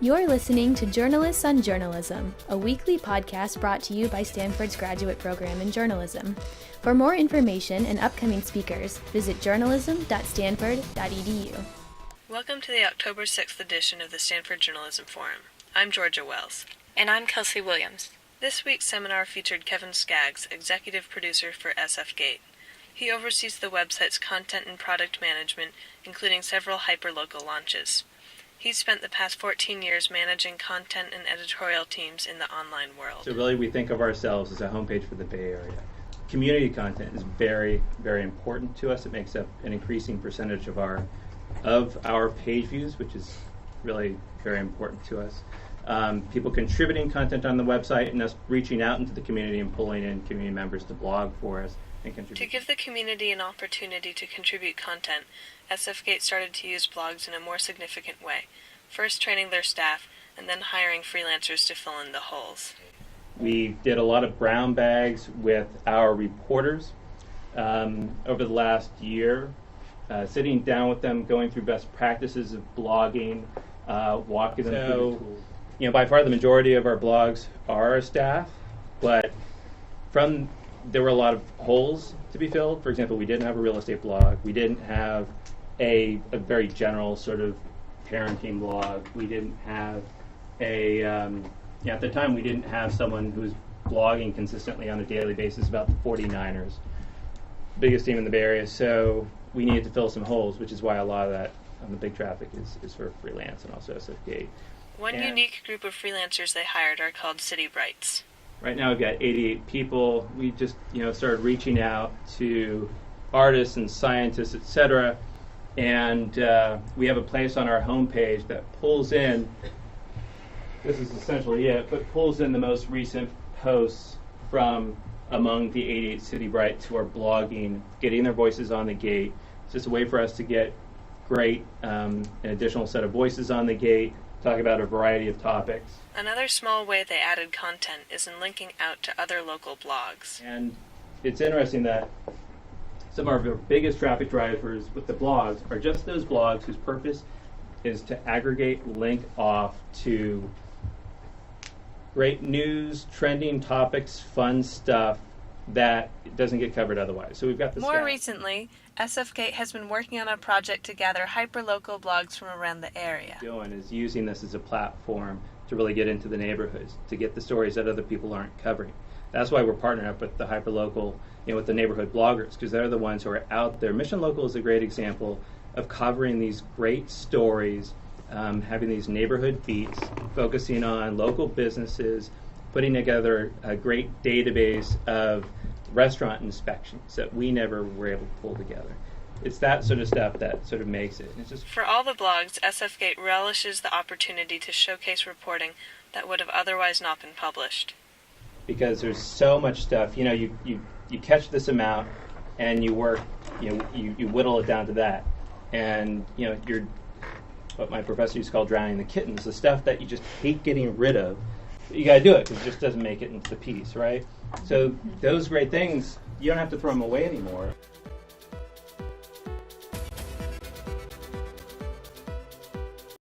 You're listening to Journalists on Journalism, a weekly podcast brought to you by Stanford's graduate program in journalism. For more information and upcoming speakers, visit journalism.stanford.edu. Welcome to the October 6th edition of the Stanford Journalism Forum. I'm Georgia Wells. And I'm Kelsey Williams. This week's seminar featured Kevin Skaggs, executive producer for SF Gate. He oversees the website's content and product management, including several hyperlocal launches. He's spent the past 14 years managing content and editorial teams in the online world. So really we think of ourselves as a homepage for the Bay Area. Community content is very, very important to us. It makes up an increasing percentage of our page views, which is really very important to us. People contributing content on the website and us reaching out into the community and pulling in community members to blog for us and contribute. To give the community an opportunity to contribute content, SF Gate started to use blogs in a more significant way, first training their staff and then hiring freelancers to fill in the holes. We did a lot of brown bags with our reporters over the last year, sitting down with them, going through best practices of blogging, walking them through the tools. You know, by far the majority of our blogs are our staff, but there were a lot of holes to be filled. For example, we didn't have a real estate blog. We didn't have a very general sort of parenting blog. We didn't have at the time we didn't have someone who was blogging consistently on a daily basis about the 49ers, biggest team in the Bay Area. So we needed to fill some holes, which is why a lot of that on the big traffic is for freelance and also SF Gate. One unique group of freelancers they hired are called City Brights. Right now we've got 88 people. We just started reaching out to artists and scientists, etc. And we have a place on our homepage that pulls in, this is essentially it, but pulls in the most recent posts from among the 88 City Brights who are blogging, getting their voices on the gate. It's just a way for us to get great, an additional set of voices on the gate, talk about a variety of topics. Another small way they added content is in linking out to other local blogs. And it's interesting that some of our biggest traffic drivers with the blogs are just those blogs whose purpose is to aggregate, link off to great news, trending topics, fun stuff that doesn't get covered otherwise. So we've got the More recently, SF Gate has been working on a project to gather hyperlocal blogs from around the area. Doing is using this as a platform to really get into the neighborhoods, to get the stories that other people aren't covering. That's why we're partnering up with the hyperlocal, with the neighborhood bloggers, because they're the ones who are out there. Mission Local is a great example of covering these great stories, having these neighborhood beats, focusing on local businesses, putting together a great database of restaurant inspections that we never were able to pull together. It's that sort of stuff that sort of makes it. It's just for all the blogs, SF Gate relishes the opportunity to showcase reporting that would have otherwise not been published. Because there's so much stuff, you catch this amount and you work, you whittle it down to that. And, you're what my professor used to call drowning the kittens, the stuff that you just hate getting rid of. You got to do it because it just doesn't make it into the piece, right? So those great things, you don't have to throw them away anymore.